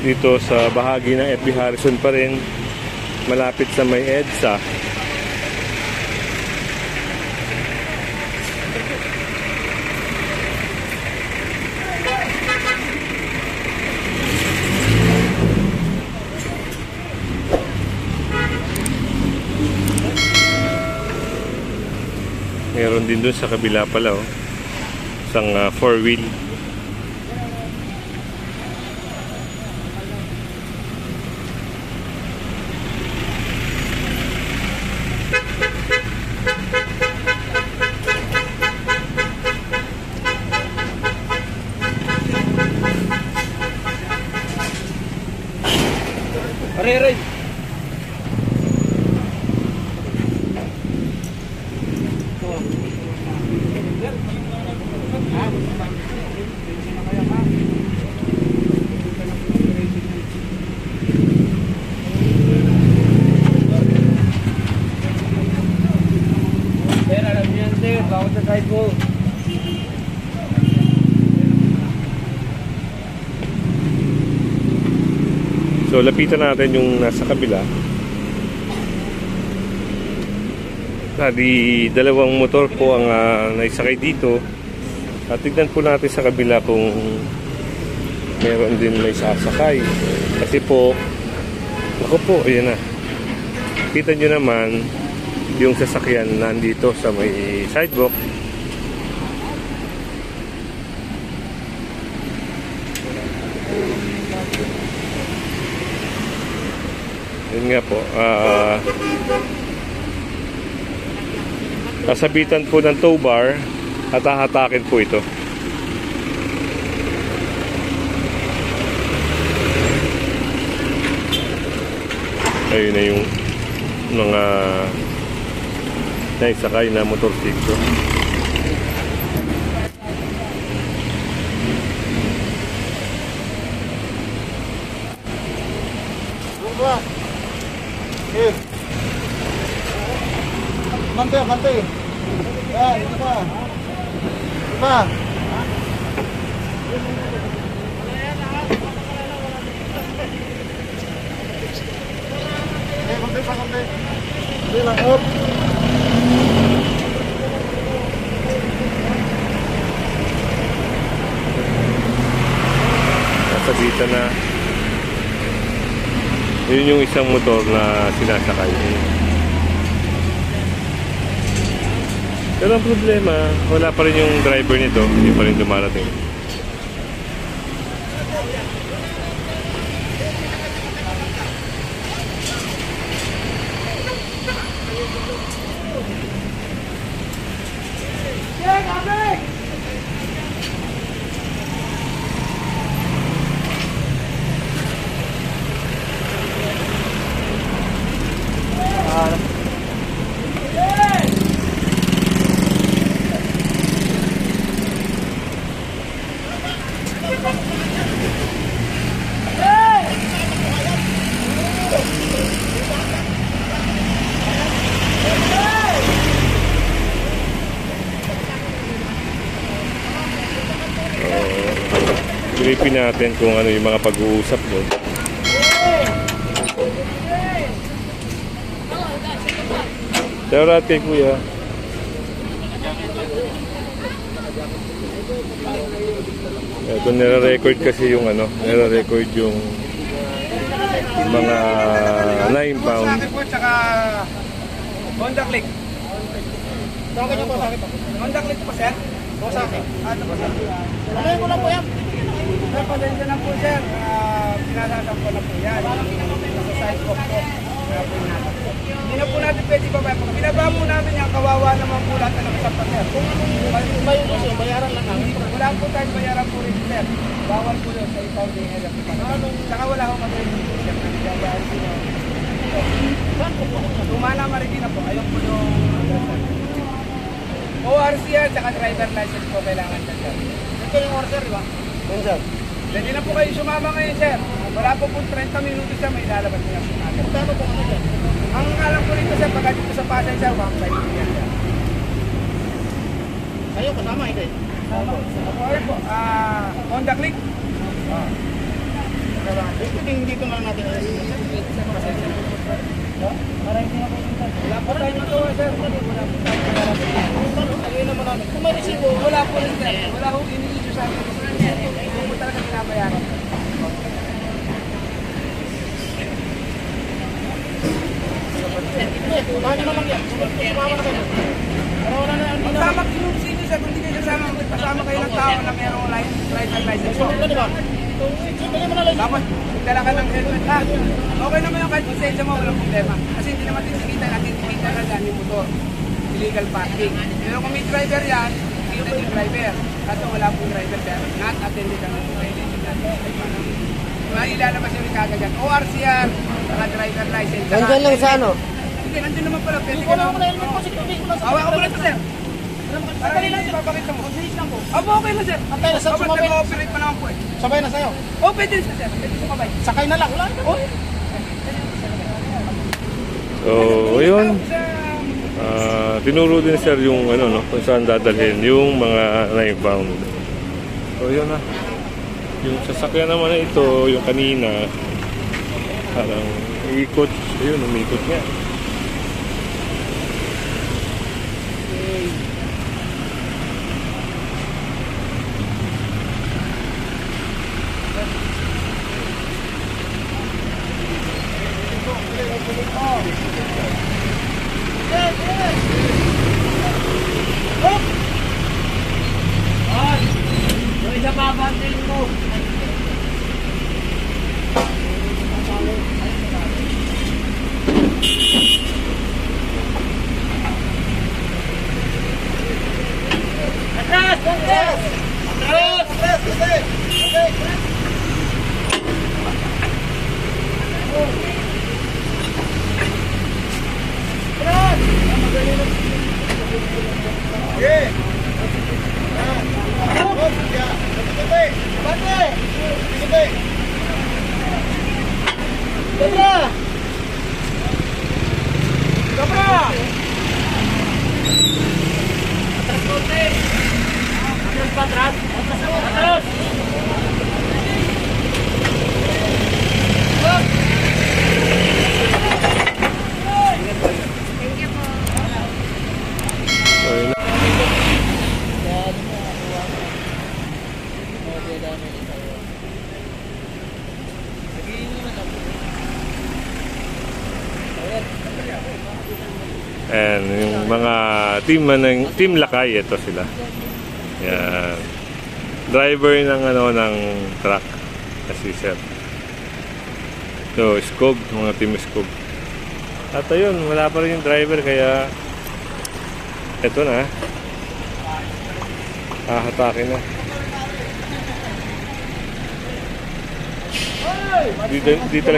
Dito sa bahagi ng FB Harrison pa rin, malapit sa may EDSA. Meron din doon sa kabila pala, oh. Isang 4-wheel. Aray! Sir, alam niyan sir, bawat sa side po. So lapitan natin yung nasa kabila. Di dalawang motor po ang naisakay dito. At tignan po natin sa kabila kung meron din may sasakay. Kasi po, ako po, ayan na. Kita nyo naman yung sasakyan nandito sa may sidewalk. Yun nga po, kasabitan po ng tow bar at hahatakin po ito. Ayun na yung mga naisakay na motorsiklo. Mante. Yan, ito pa. Konti. Hindi lang, up. Kasabitan na. Yun yung isang motor na sinasakay. Pero ang problema, wala pa rin yung driver nito, hindi pa rin dumarating. Silipin natin kung ano yung mga pag-uusap doon. Shoutout kay Kuya. Ito nire-record kasi yung ano, nire-record yung mga 9 pound. Sa akin po, tsaka Honda Click. Sa akin yung po, sa akin po. Honda Click po, sir. Po sa akin. Ano po, sir? Ano yung mula po yan? Sir, pasensya na po, sir. Pinalasan ko na po yan. Sa sidewalk po. Hindi na po natin pwede pa ba? Pag binaba po namin yan, kawawa naman po lahat na nakasap pa, sir. Kung may uso, bayaran lang namin. Wala po tayong bayaran po rin, sir. Bawal po yun sa impounding area. Saka wala akong mag-ready, sir. Nagbabayaan po yun. Tumana Marikina po. Ayun po yung... ORC yan, saka driver license po kailangan dyan, sir. Ito yung order, di ba? Yan, sir. Pwede na po kayo sumama ngayon, sir. Wala po po 30 minutos na may lalabas niya. Kano po ano dyan? Ang alam ko rito, sir, pagka dito sa Pasay, sir, 1.5 yan, sir. Kayo, kasama, hindi? Okay po. Honda Click. Hindi ko natin wala po tayo magawa, sir. Kung may resibo, wala po rin, sir. Wala po ini-issue sa akin. Hindi po talaga binabayaran. Sumama na lang yan. Sumama na kayo. Magsama kayo ng sino, sir. Kung hindi kayo kasama, magpasama kayo ng tao na mayroong driver license. Tapos, dala ka ng helmet ha. Okay naman yung kahit lisensya mo, walang problema. Kasi hindi naman titikitan at titikitan na dyan yung motor. Illegal parking. Pero kung may driver yan, kita yung driver. Kaso wala pong driver sir. Not attended ang violation natin. Ilalabas yung ikaga dyan. ORC yan, saka driver license. Nandiyan lang sa ano? Hindi, nandiyan naman pala. Pwede ka naman. Hawa ko muna ito sir. Para lang sir, papakita mo. Abo, okay na sir. Antay na sir, sumabay. Nag-ooperate pa naman po eh. Sabay na sa'yo. Oh, pwede sir. Pwede sumabay. Sakay na lang. Wala na. Oh. So, ayun. Tinuro din sir yung ano, no, kung saan dadalhin yung mga na-inbound. So, yun na. Yung sasakyan naman na ito, yung kanina, parang ikot. Ayun, umikot nga. Isa pa banding mo. Atras! Atras! Atras! Atras! And yung mga team Lakay, ito sila. Yan. Driver ng ano ng truck kasi sir. So, Skog, mga team Skog. At ayun, wala pa rin yung driver kaya ito na. Hahatakin na. Dito talaga